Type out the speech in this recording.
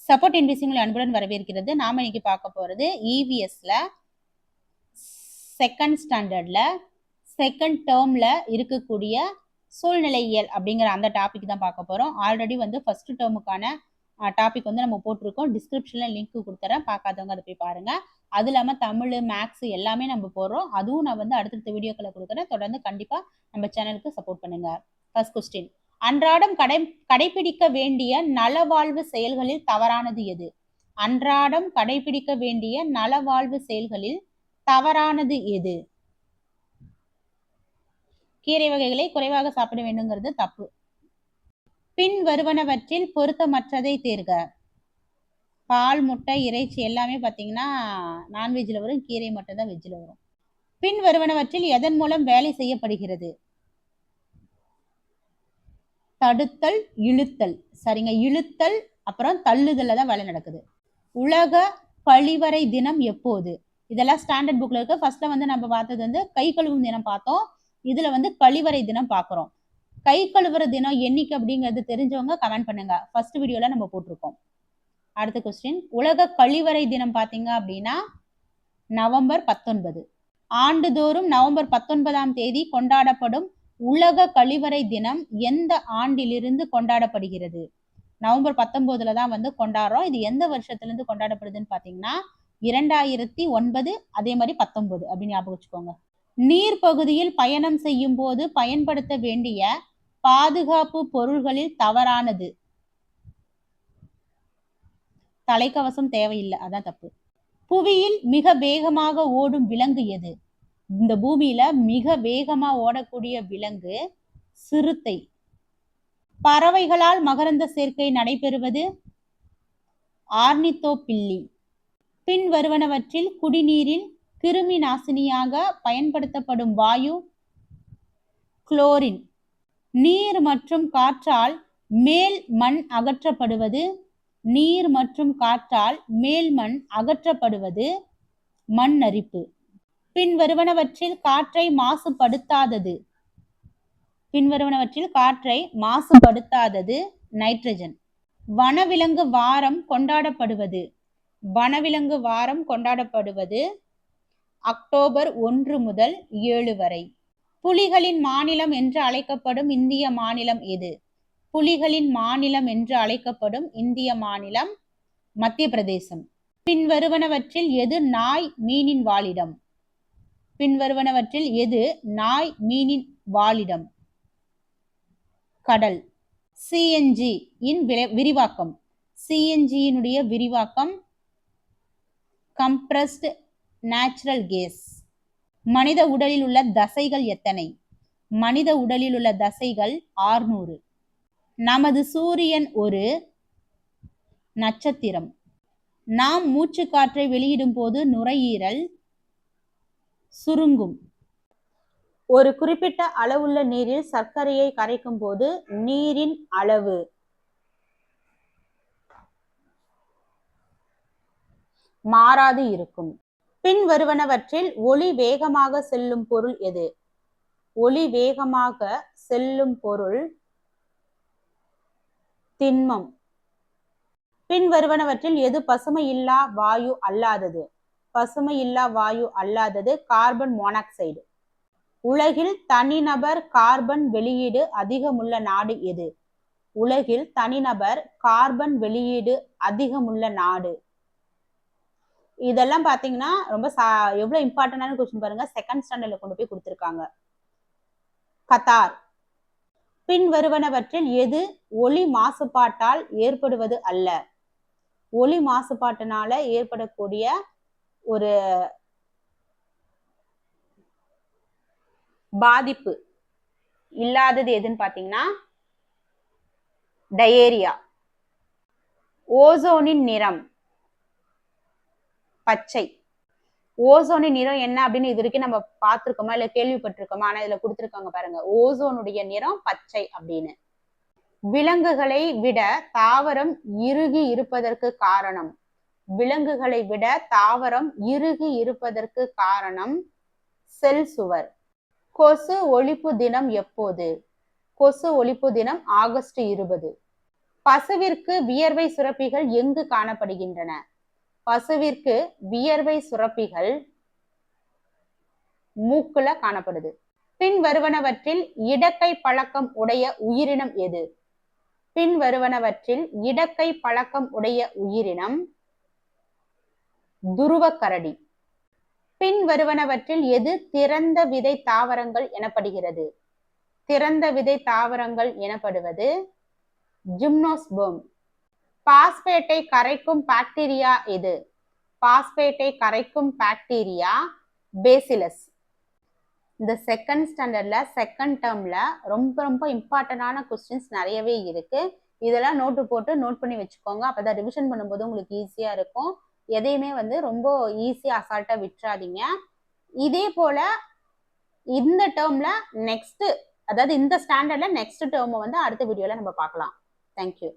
Support investing உங்களை அன்புடன் வரவேற்கிறது. நாம இன்னைக்கு பார்க்க போறது இவிஎஸ்ல செகண்ட் ஸ்டாண்டர்ட்ல செகண்ட் டேர்ம்ல இருக்கக்கூடிய சூழ்நிலையியல் அப்படிங்கிற அந்த டாபிக் தான் பார்க்க போறோம். ஆல்ரெடி வந்து ஃபர்ஸ்ட் டேர்முக்கான டாபிக் வந்து நம்ம போட்டிருக்கோம். டிஸ்கிரிப்ஷன்ல லிங்க் கொடுத்துறேன், பார்க்காதவங்க அதை போய் பாருங்க. அது இல்லாமல் தமிழ் மேக்ஸ் எல்லாமே நம்ம போடுறோம். அதுவும் நான் வந்து அடுத்தடுத்த வீடியோக்களை கொடுக்குறேன். தொடர்ந்து கண்டிப்பா நம்ம சேனலுக்கு சப்போர்ட் பண்ணுங்க. ஃபர்ஸ்ட் கொஸ்டின், அன்றாடம் கடைபிடிக்க வேண்டிய நலவாழ்வு செயல்களில் தவறானது எது? அன்றாடம் கடைபிடிக்க வேண்டிய நலவாழ்வு செயல்களில் தவறானது எது? கீரை வகைகளை குறைவாக சாப்பிட வேண்டுங்கிறது தப்பு. பின் வருவனவற்றில் பொருத்தமற்றதை தேர்க. பால், முட்டை, இறைச்சி எல்லாமே பார்த்தீங்கன்னா நான்வெஜ்ல வரும், கீரை மட்டும் தான் வெஜ்ல வரும். பின் வருவனவற்றில் எதன் மூலம் வேலை செய்யப்படுகிறது? தடுத்தல், இழுத்தல். சரிங்க, இழுத்தல் அப்புறம் தள்ளுதல்ல தான் வேலை நடக்குது. உலக கழிவறை தினம் எப்போது? இதெல்லாம் ஸ்டாண்டர்ட் புக்ல இருக்கு. ஃபர்ஸ்ட்ல வந்து நம்ம பார்த்தது வந்து கை கழுவும் தினம் பார்த்தோம். இதுல வந்து கழிவறை தினம் பார்க்குறோம். கை கழுவுற தினம் என்னைக்கு அப்படிங்கிறது தெரிஞ்சவங்க கமெண்ட் பண்ணுங்க. ஃபர்ஸ்ட் வீடியோல நம்ம போட்டிருக்கோம். அடுத்த கொஸ்டின், உலக கழிவறை தினம் பார்த்தீங்க அப்படின்னா நவம்பர் 19. ஆண்டுதோறும் நவம்பர் 19ஆம் தேதி கொண்டாடப்படும் உலக கழிவறை தினம் எந்த ஆண்டிலிருந்து கொண்டாடப்படுகிறது? நவம்பர் 19ல தான் வந்து கொண்டாடுறோம். இது எந்த வருஷத்துல இருந்து கொண்டாடப்படுதுன்னு பாத்தீங்கன்னா 2009, அதே மாதிரி 19 அப்படின்னு ஞாபகம் வச்சுக்கோங்க. நீர் பகுதியில் பயணம் செய்யும் போது பயன்படுத்த வேண்டிய பாதுகாப்பு பொருள்களில் தவறானது? தலைக்கவசம் தேவையில்லை, அதான் தப்பு. புவியில் மிக வேகமாக ஓடும் விலங்கு எது? இந்த பூமியில மிக வேகமா ஓடக்கூடிய விலங்கு சிறுத்தை. பறவைகளால் மகரந்த சேர்க்கை நடைபெறுவது? ஆர்னித்தோபில்லி. பின் வருவனவற்றில் குடிநீரில் கிருமி நாசினியாக பயன்படுத்தப்படும் வாயு? குளோரின். நீர் மற்றும் காற்றால் மேல் மண் அகற்றப்படுவது? நீர் மற்றும் காற்றால் மேல் மண் அகற்றப்படுவது மண் அரிப்பு. பின் வருவனவற்றில் காற்றை மாசுபடுத்தாதது? பின்வருவனவற்றில் காற்றை மாசுபடுத்தாதது நைட்ரஜன். வனவிலங்கு வாரம் கொண்டாடப்படுவது? வனவிலங்கு வாரம் கொண்டாடப்படுவது அக்டோபர் 1 முதல் 7 வரை. புலிகளின் மாநிலம் என்று அழைக்கப்படும் இந்திய மாநிலம் எது? புலிகளின் மாநிலம் என்று அழைக்கப்படும் இந்திய மாநிலம் மத்திய பிரதேசம். பின்வருவனவற்றில் எது நாய் மீனின் வாழிடம்? பின்வருவனவற்றில் எது நாய் மீனின் வாழிடம்? கடல். சிஎன்ஜி இன் விரிவாக்கம். சிஎன்ஜியினுடைய விரிவாக்கம் கம்ப்ரஸ்ட் நேச்சுரல் கேஸ். மனித உடலில் உள்ள தசைகள் எத்தனை? மனித உடலில் உள்ள தசைகள் 600. நமது சூரியன் ஒரு நட்சத்திரம். நாம் மூச்சு காற்றை வெளியிடும் போது நுரையீரல் சுருங்கும். ஒரு குறிப்பிட்ட அளவுள்ள நீரில் சர்க்கரையை கரைக்கும் போது நீரின் அளவு மாறாது இருக்கும். பின் வருவனவற்றில் ஒளி வேகமாக செல்லும் பொருள் எது? ஒளி வேகமாக செல்லும் பொருள் திண்மம். பின் வருவனவற்றில் எது பசுமை இல்லா வாயு அல்லாதது? பசுமை இல்லா வாயு அல்லாதது கார்பன் மோனாக்சைடு. உலகில் தனிநபர் கார்பன் வெளியீடு அதிகமுள்ள நாடு எது? உலகில் தனிநபர் கார்பன் வெளியீடு அதிகமுள்ள நாடு. இதெல்லாம் பாத்தீங்கன்னா ரொம்ப எவ்வளவு இம்பார்ட்டன்டான கொஸ்டின் பாருங்க. செகண்ட் ஸ்டாண்டர்ட்ல கொண்டு போய் கொடுத்திருக்காங்க. கத்தார். பின் வருவனவற்றில் எது ஒளி மாசுபாட்டால் ஏற்படுவது அல்ல? ஒளி மாசுபாட்டினால ஏற்படக்கூடிய ஒரு பாதிப்பு இல்லாதது எதுன்னு பாத்தீங்கன்னா டயேரியா. ஓசோனின் நிறம் பச்சை. ஓசோனின் நிறம் என்ன அப்படின்னு இது வரைக்கும் நம்ம பார்த்திருக்கோமா இல்ல கேள்விப்பட்டிருக்கோமா? ஆனா இதுல கொடுத்திருக்காங்க பாருங்க, ஓசோனுடைய நிறம் பச்சை அப்படின்னு. விலங்குகளை விட தாவரம் இறுகி இருப்பதற்கு காரணம்? விலங்குகளை விட தாவரம் இறுகி இருப்பதற்கு காரணம் செல் சுவர். கொசு ஒழிப்பு தினம் எப்போது? கொசு ஒழிப்பு தினம் ஆகஸ்ட் 20. பசுவிற்கு வியர்வை சுரப்பிகள் எங்கு காணப்படுகின்றன? பசுவிற்கு வியர்வை சுரப்பிகள் மூக்குல காணப்படுது. பின் வருவனவற்றில் இடக்கை பழக்கம் உடைய உயிரினம் எது? பின் வருவனவற்றில் இடக்கை பழக்கம் உடைய உயிரினம் துருவ கரடி. பின் வருவனவற்றில் எது திறந்த விதை தாவரங்கள் எனப்படுகிறது? திறந்த விதை தாவரங்கள் எனப்படுவது ஜிம்னோஸ்பெர்ம். பாஸ்பேட்டை கரைக்கும் பாக்டீரியா எது? பாஸ்பேட்டை கரைக்கும் பாக்டீரியா பேசிலஸ். இந்த செகண்ட் ஸ்டாண்டர்ட்ல செகண்ட் டேர்ம்ல ரொம்ப ரொம்ப இம்பார்ட்டன்டான கொஸ்டின்ஸ் நிறையவே இருக்கு. இதெல்லாம் நோட்டு போட்டு நோட் பண்ணி வச்சுக்கோங்க. அப்பதான் ரிவிஷன் பண்ணும்போது உங்களுக்கு ஈஸியா இருக்கும். எதையுமே வந்து ரொம்ப ஈஸியா அசால்ட்டா விட்டுறாதீங்க. இதே போல இந்த டேர்ம்ல நெக்ஸ்ட், அதாவது இந்த ஸ்டாண்டர்ட்ல நெக்ஸ்ட் டேர்ம் வந்து அடுத்த வீடியோல நம்ம பார்க்கலாம். தேங்க்யூ.